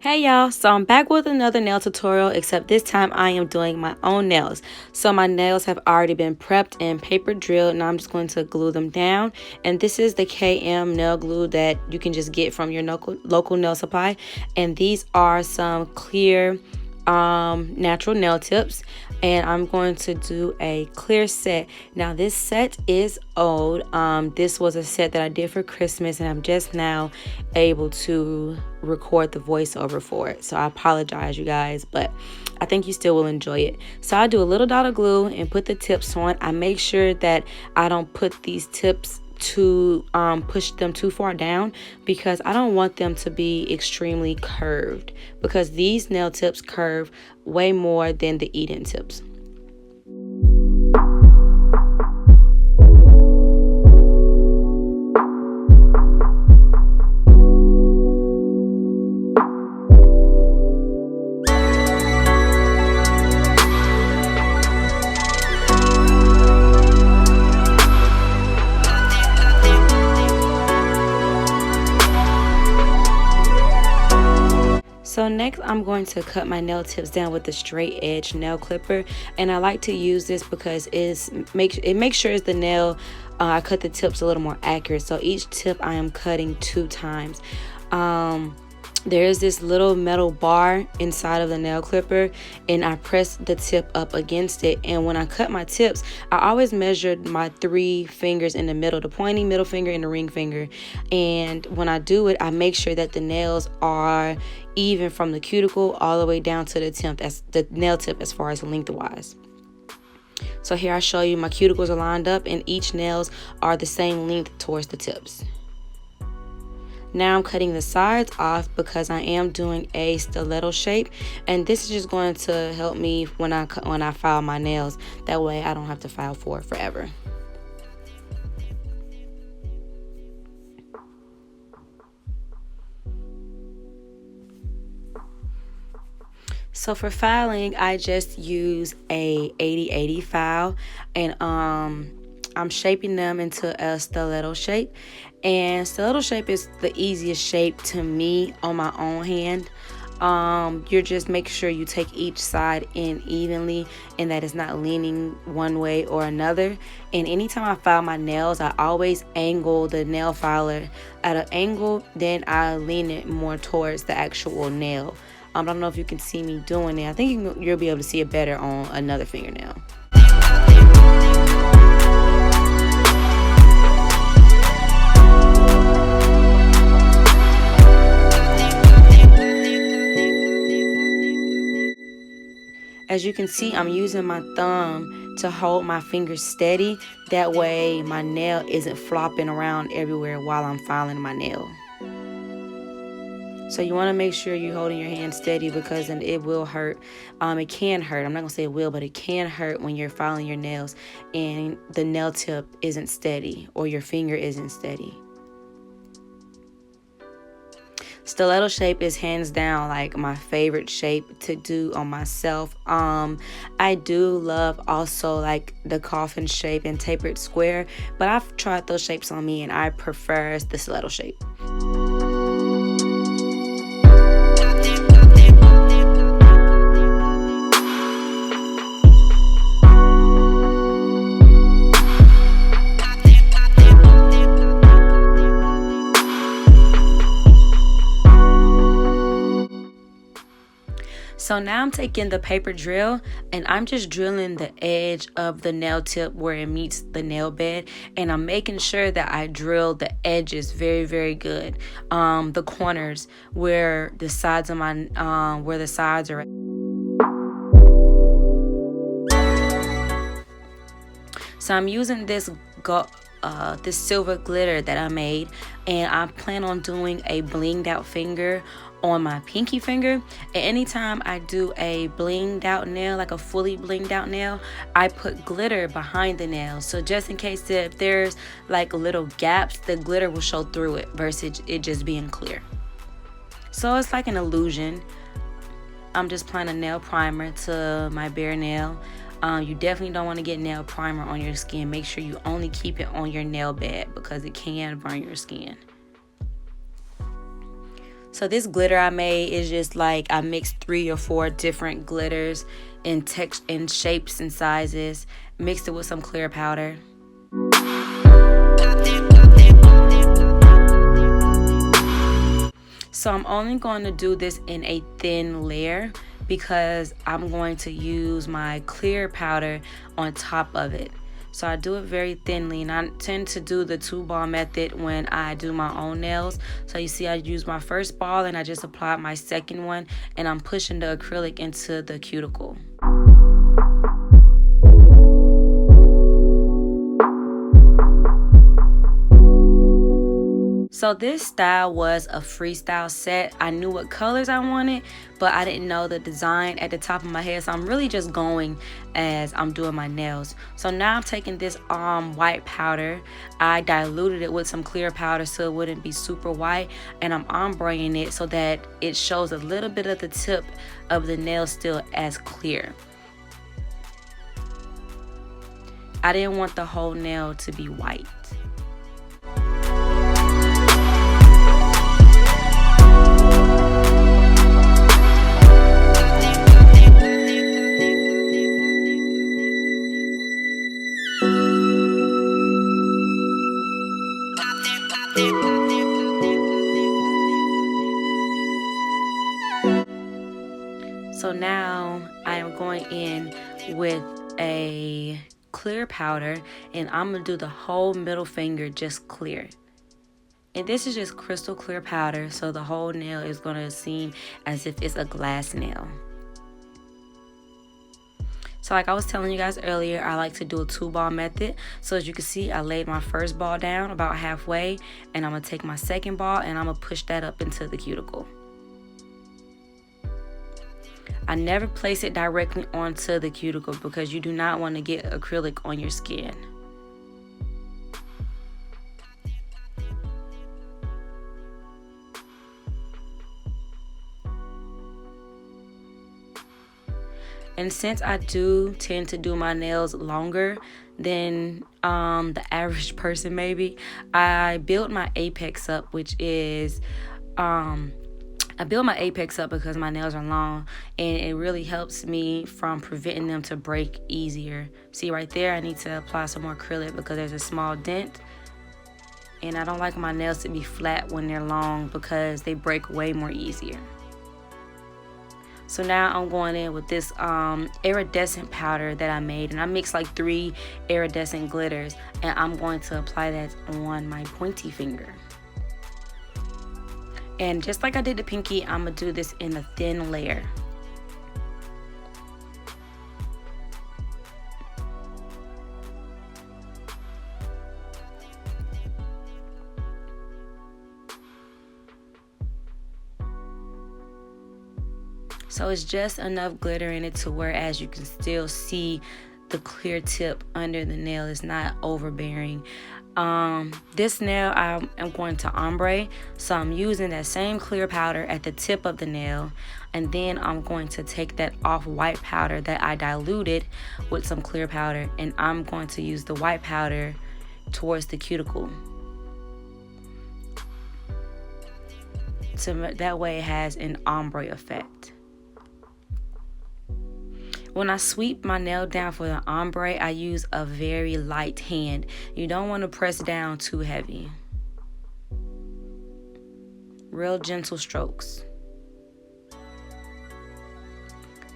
Hey y'all, so I'm back with another nail tutorial, except this time I am doing my own nails. So my nails have already been prepped and paper drilled, and I'm just going to glue them down. And this is the KM nail glue that you can just get from your local nail supply. And these are some clear natural nail tips, and I'm going to do a clear set. Now this set is old. This was a set that I did for Christmas, and I'm just now able to record the voiceover for it, so I apologize you guys, but I think you still will enjoy it. So I do a little dot of glue and put the tips on. I make sure that I don't put these tips to push them too far down, because I don't want them to be extremely curved, because these nail tips curve way more than the Eden tips. So next I'm going to cut my nail tips down with the straight edge nail clipper, and I like to use this because it makes sure the nail I cut the tips a little more accurate. So each tip I am cutting 2 times. There's this little metal bar inside of the nail clipper, and I press the tip up against it. And when I cut my tips, I always measured my 3 fingers in the middle, the pointing middle finger and the ring finger. And when I do it, I make sure that the nails are even from the cuticle all the way down to the tip, that's the nail tip as far as lengthwise. So here I show you my cuticles are lined up, and each nails are the same length towards the tips. Now I'm cutting the sides off because I am doing a stiletto shape, and this is just going to help me when I file my nails. That way I don't have to file for it forever. So for filing, I just use a 80/80 file, and I'm shaping them into a stiletto shape. And stiletto shape is the easiest shape to me on my own hand. You're just make sure you take each side in evenly, and that it's not leaning one way or another. And anytime I file my nails, I always angle the nail filer at an angle, then I lean it more towards the actual nail. I don't know if you can see me doing it. I think you'll be able to see it better on another fingernail. As you can see, I'm using my thumb to hold my fingers steady. That way my nail isn't flopping around everywhere while I'm filing my nail. So you want to make sure you're holding your hand steady, because then it will hurt. It can hurt. I'm not going to say it will, but it can hurt when you're filing your nails and the nail tip isn't steady or your finger isn't steady. Stiletto shape is hands down like my favorite shape to do on myself. I do love also like the coffin shape and tapered square, but I've tried those shapes on me and I prefer the stiletto shape. So now I'm taking the paper drill and I'm just drilling the edge of the nail tip where it meets the nail bed, and I'm making sure that I drill the edges very, very good. The corners where the sides of my where the sides are. So I'm using this silver glitter that I made, and I plan on doing a blinged out finger on my pinky finger. And anytime I do a blinged out nail, like a fully blinged out nail, I put glitter behind the nail, so just in case if there's like little gaps, the glitter will show through it versus it just being clear. So it's like an illusion. I'm just applying a nail primer to my bare nail. You definitely don't want to get nail primer on your skin. Make sure you only keep it on your nail bed because it can burn your skin. So this glitter I made is just like I mixed 3 or 4 different glitters in shapes and sizes, mixed it with some clear powder. So I'm only going to do this in a thin layer because I'm going to use my clear powder on top of it. So I do it very thinly, and I tend to do the 2-ball method when I do my own nails. So you see I use my first ball and I just applied my second one, and I'm pushing the acrylic into the cuticle. So this style was a freestyle set. I knew what colors I wanted, but I didn't know the design at the top of my head. So I'm really just going as I'm doing my nails. So now I'm taking this white powder. I diluted it with some clear powder so it wouldn't be super white. And I'm ombreing it so that it shows a little bit of the tip of the nail still as clear. I didn't want the whole nail to be white. So now I am going in with a clear powder, and I'm gonna do the whole middle finger just clear. And this is just crystal clear powder, so the whole nail is gonna seem as if it's a glass nail. So like I was telling you guys earlier, I like to do a 2-ball method. So as you can see, I laid my first ball down about halfway, and I'm gonna take my second ball and I'm gonna push that up into the cuticle. I never place it directly onto the cuticle because you do not want to get acrylic on your skin. And since I do tend to do my nails longer than the average person maybe, I built my apex up, which is I build my apex up because my nails are long, and it really helps me from preventing them to break easier. See right there, I need to apply some more acrylic because there's a small dent, and I don't like my nails to be flat when they're long because they break way more easier. So now I'm going in with this iridescent powder that I made, and I mixed like 3 iridescent glitters, and I'm going to apply that on my pointy finger. And just like I did the pinky, I'm gonna do this in a thin layer. So it's just enough glitter in it to where as you can still see the clear tip under the nail is not overbearing. This nail I am going to ombre, so I'm using that same clear powder at the tip of the nail, and then I'm going to take that off-white powder that I diluted with some clear powder, and I'm going to use the white powder towards the cuticle. So that way it has an ombre effect. When I sweep my nail down for the ombre, I use a very light hand. You don't want to press down too heavy. Real gentle strokes.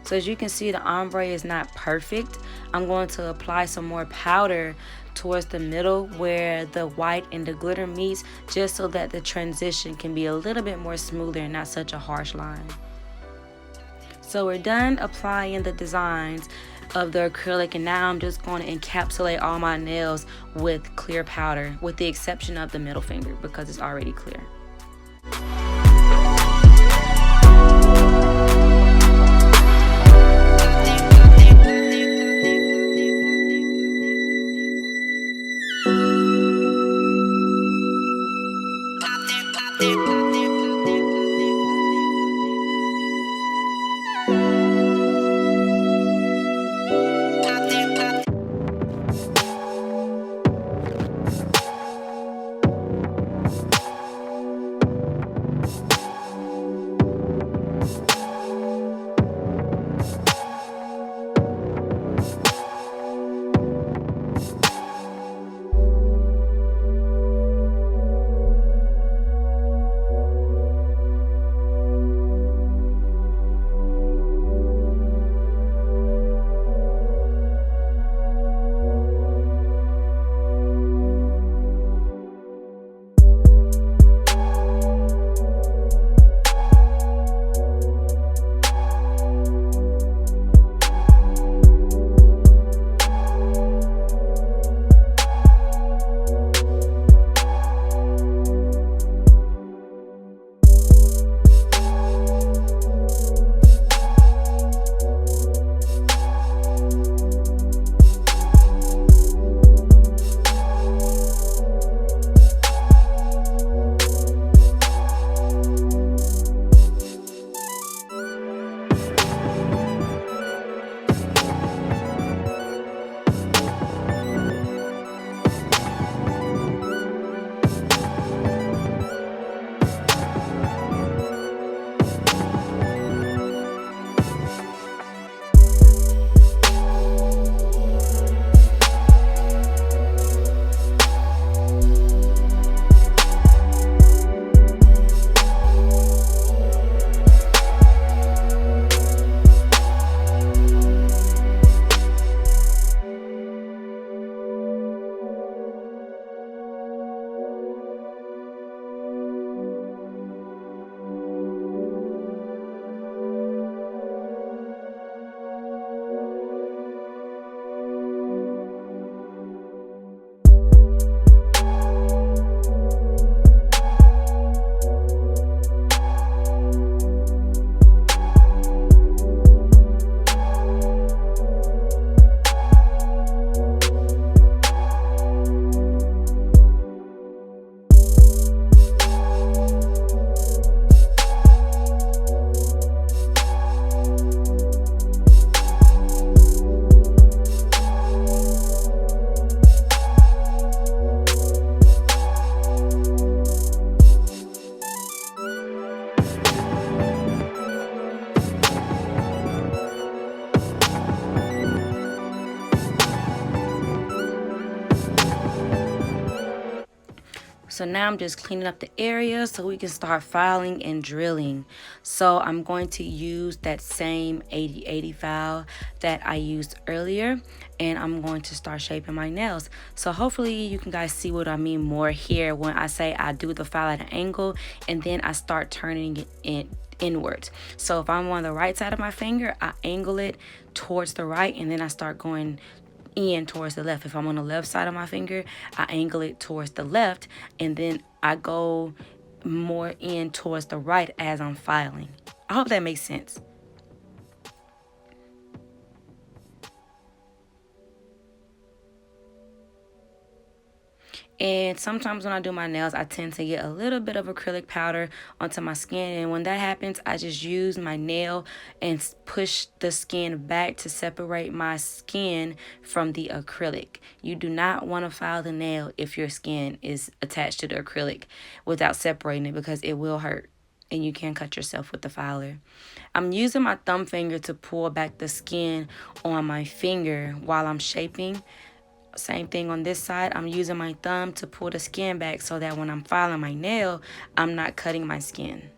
So as you can see, the ombre is not perfect. I'm going to apply some more powder towards the middle where the white and the glitter meets, just so that the transition can be a little bit more smoother and not such a harsh line. So we're done applying the designs of the acrylic, and now I'm just going to encapsulate all my nails with clear powder, with the exception of the middle finger because it's already clear. So now I'm just cleaning up the area so we can start filing and drilling. So I'm going to use that same 80/80 file that I used earlier, and I'm going to start shaping my nails. So hopefully you can guys see what I mean more here when I say I do the file at an angle and then I start turning it inwards. So if I'm on the right side of my finger, I angle it towards the right and then I start going in towards the left. If I'm on the left side of my finger, I angle it towards the left and then I go more in towards the right as I'm filing. I hope that makes sense. And sometimes when I do my nails, I tend to get a little bit of acrylic powder onto my skin. And when that happens, I just use my nail and push the skin back to separate my skin from the acrylic. You do not want to file the nail if your skin is attached to the acrylic without separating it, because it will hurt and you can cut yourself with the filer. I'm using my thumb finger to pull back the skin on my finger while I'm shaping. Same thing on this side. I'm using my thumb to pull the skin back so that when I'm filing my nail, I'm not cutting my skin.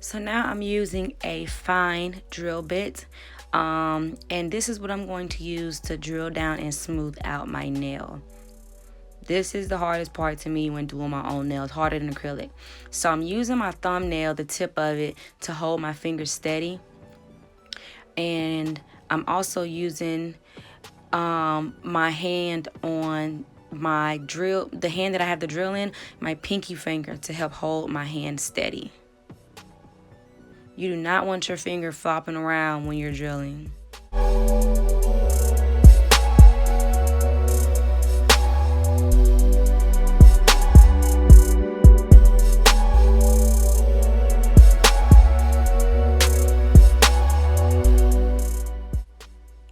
So now I'm using a fine drill bit, and this is what I'm going to use to drill down and smooth out my nail. This is the hardest part to me when doing my own nails, harder than acrylic. So I'm using my thumbnail, the tip of it, to hold my finger steady. And I'm also using my hand on my drill, the hand that I have the drill in, my pinky finger, to help hold my hand steady. You do not want your finger flopping around when you're drilling.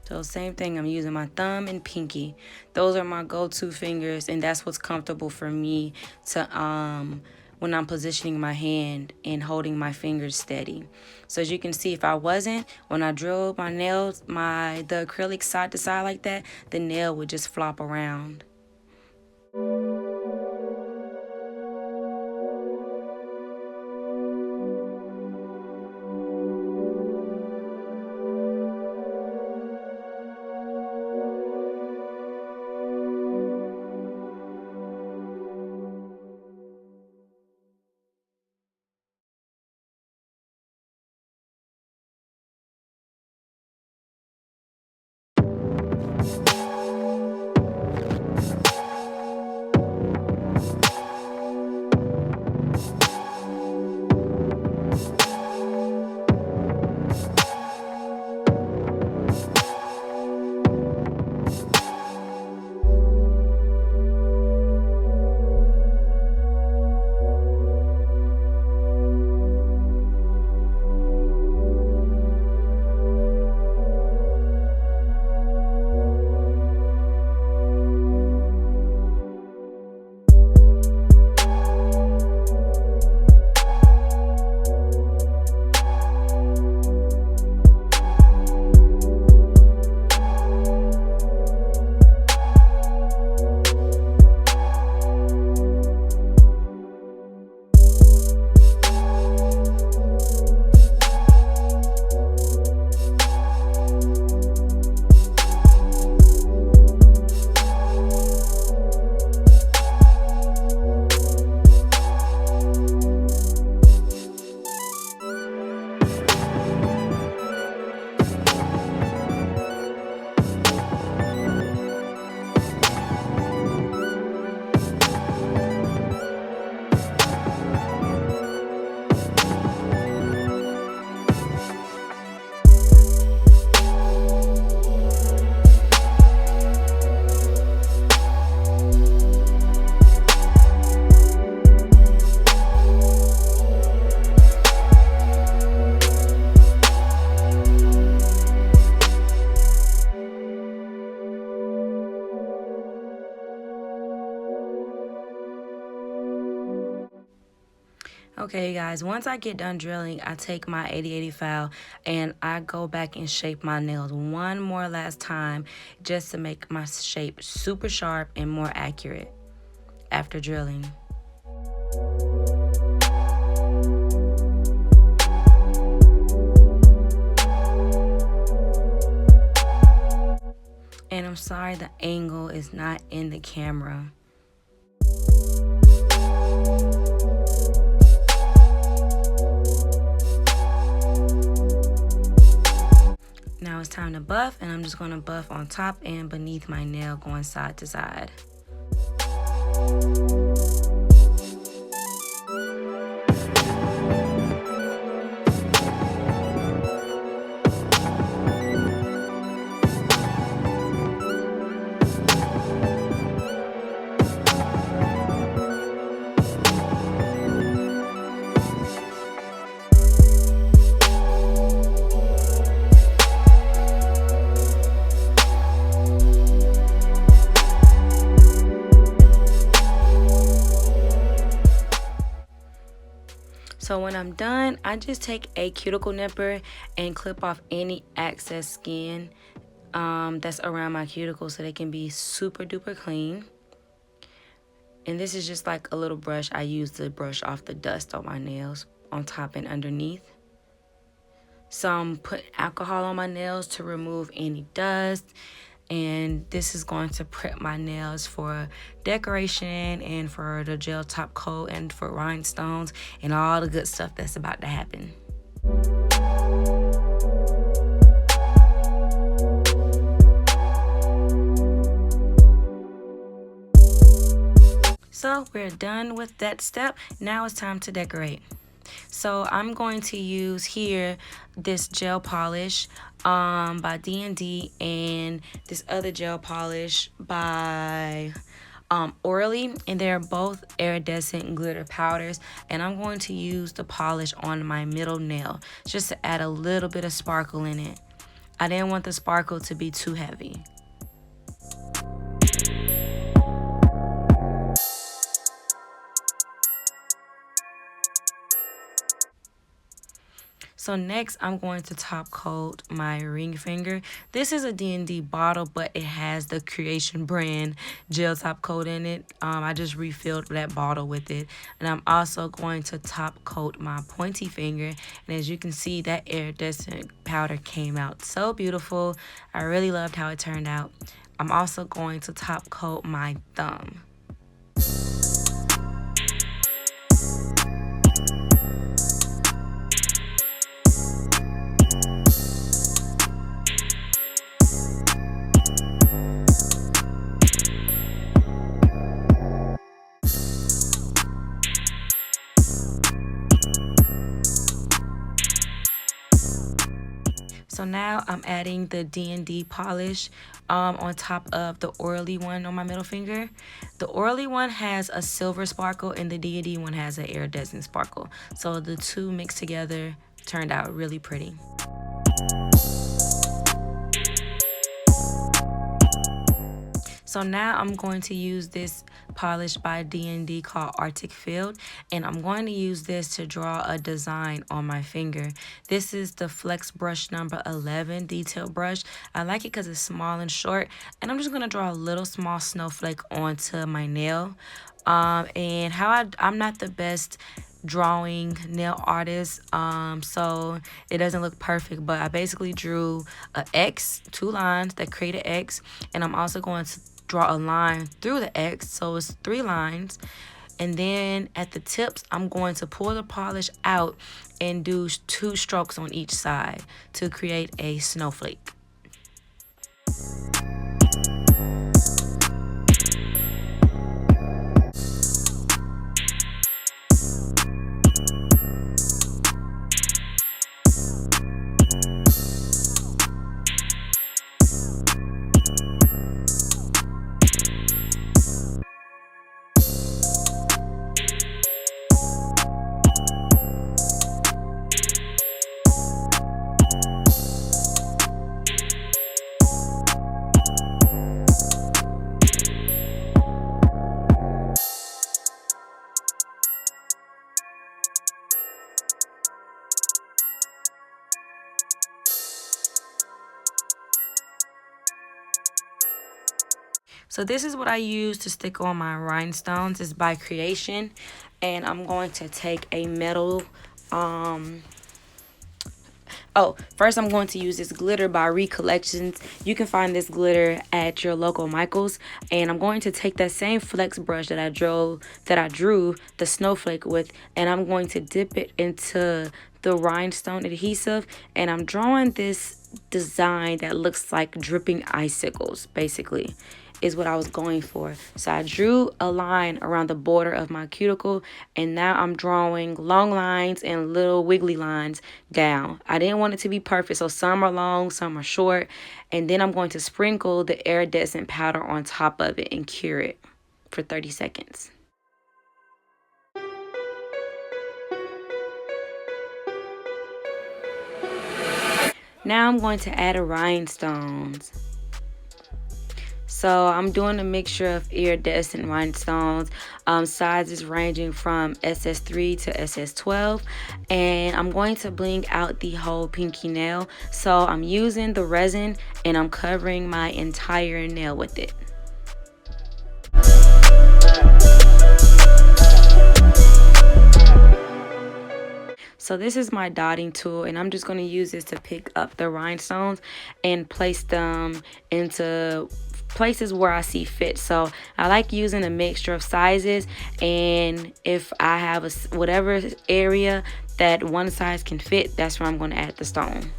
So same thing, I'm using my thumb and pinky. Those are my go-to fingers, and that's what's comfortable for me to when I'm positioning my hand and holding my fingers steady. So as you can see, if I wasn't, when I drilled my nails, the acrylic side to side like that, the nail would just flop around. Okay, guys, once I get done drilling, I take my 80/80 file and I go back and shape my nails one more last time just to make my shape super sharp and more accurate after drilling. And I'm sorry the angle is not in the camera. Now it's time to buff, and I'm just going to buff on top and beneath my nail, going side to side. So when I'm done, I just take a cuticle nipper and clip off any excess skin that's around my cuticles so they can be super duper clean. And this is just like a little brush I use to brush off the dust on my nails on top and underneath. So I'm putting alcohol on my nails to remove any dust. And this is going to prep my nails for decoration and for the gel top coat and for rhinestones and all the good stuff that's about to happen. So we're done with that step. Now it's time to decorate. So I'm going to use here this gel polish by D&D and this other gel polish by Orly, and they're both iridescent glitter powders, and I'm going to use the polish on my middle nail just to add a little bit of sparkle in it. I didn't want the sparkle to be too heavy. So next, I'm going to top coat my ring finger. This is a D&D bottle, but it has the Creation brand gel top coat in it. I just refilled that bottle with it. And I'm also going to top coat my pointy finger. And as you can see, that iridescent powder came out so beautiful. I really loved how it turned out. I'm also going to top coat my thumb. So now I'm adding the D&D polish on top of the Orly one on my middle finger. The Orly one has a silver sparkle and the D&D one has an iridescent sparkle. So the two mixed together turned out really pretty. So now I'm going to use this polish by D&D called Arctic Field, and I'm going to use this to draw a design on my finger. This is the Flexbrush number 11 detail brush. I like it because it's small and short, and I'm just going to draw a little small snowflake onto my nail. And I'm not the best drawing nail artist, so it doesn't look perfect, but I basically drew a X, 2 lines that create an X, and I'm also going to draw a line through the X, so it's 3 lines. And then at the tips, I'm going to pull the polish out and do 2 strokes on each side to create a snowflake. So this is what I use to stick on my rhinestones. It's by Creation. And I'm going to take a metal, first I'm going to use this glitter by Recollections. You can find this glitter at your local Michael's. And I'm going to take that same flex brush that I drew the snowflake with, and I'm going to dip it into the rhinestone adhesive, and I'm drawing this design that looks like dripping icicles, basically is what I was going for. So I drew a line around the border of my cuticle, and now I'm drawing long lines and little wiggly lines down. I didn't want it to be perfect, so some are long, some are short, and then I'm going to sprinkle the iridescent powder on top of it and cure it for 30 seconds. Now I'm going to add a rhinestones. So I'm doing a mixture of iridescent rhinestones, sizes ranging from SS3 to SS12, and I'm going to bling out the whole pinky nail. So I'm using the resin and I'm covering my entire nail with it. So this is my dotting tool, and I'm just going to use this to pick up the rhinestones and place them into places where I see fit. So I like using a mixture of sizes, and if I have whatever area that one size can fit, that's where I'm going to add the stone.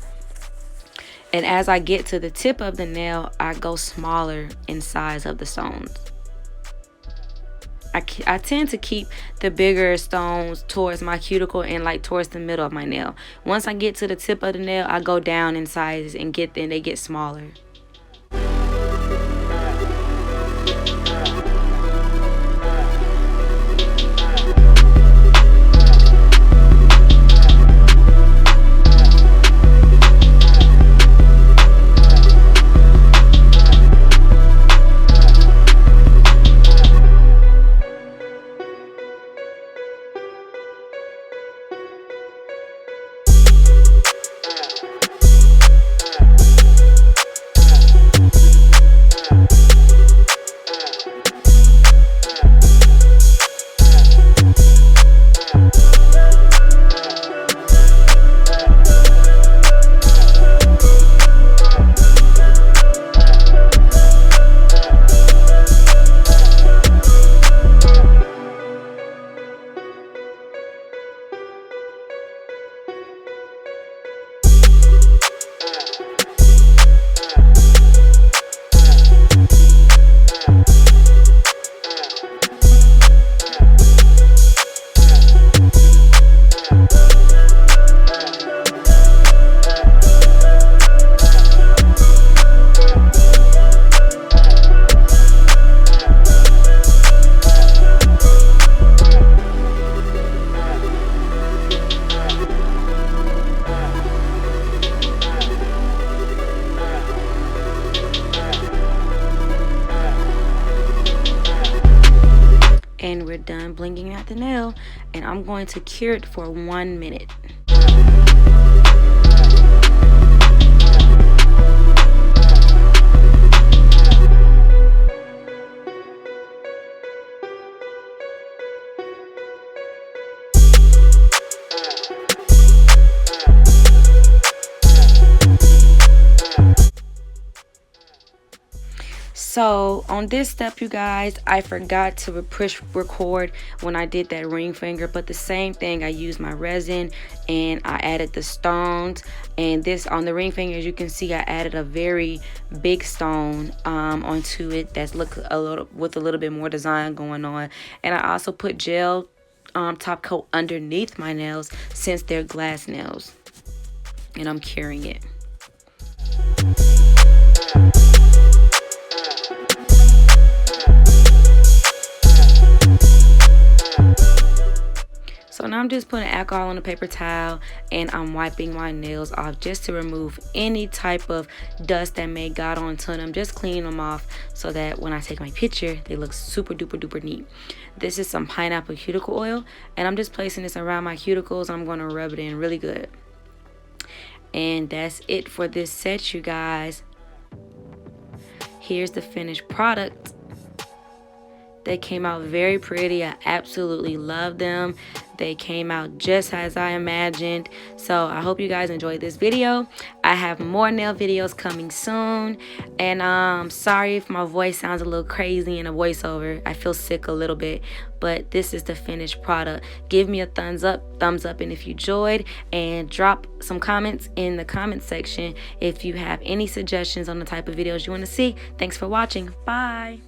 And as I get to the tip of the nail, I go smaller in size of the stones. I tend to keep the bigger stones towards my cuticle and like towards the middle of my nail. Once I get to the tip of the nail, I go down in sizes and they get smaller. And we're done blinging out the nail, and I'm going to cure it for 1 minute. So on this step, you guys, I forgot to push record when I did that ring finger, but the same thing, I used my resin and I added the stones. And this on the ring finger, as you can see, I added a very big stone onto it that's with a little bit more design going on. And I also put gel top coat underneath my nails since they're glass nails, and I'm curing it. So now I'm just putting alcohol on a paper towel and I'm wiping my nails off just to remove any type of dust that may got onto them. Just cleaning them off so that when I take my picture, they look super duper duper neat. This is some pineapple cuticle oil, and I'm just placing this around my cuticles. I'm going to rub it in really good. And that's it for this set, you guys. Here's the finished product. They came out very pretty. I absolutely love them. They came out just as I imagined. So I hope you guys enjoyed this video. I have more nail videos coming soon. And sorry if my voice sounds a little crazy in a voiceover. I feel sick a little bit. But this is the finished product. Give me a thumbs up, and if you enjoyed, and drop some comments in the comment section if you have any suggestions on the type of videos you want to see. Thanks for watching. Bye.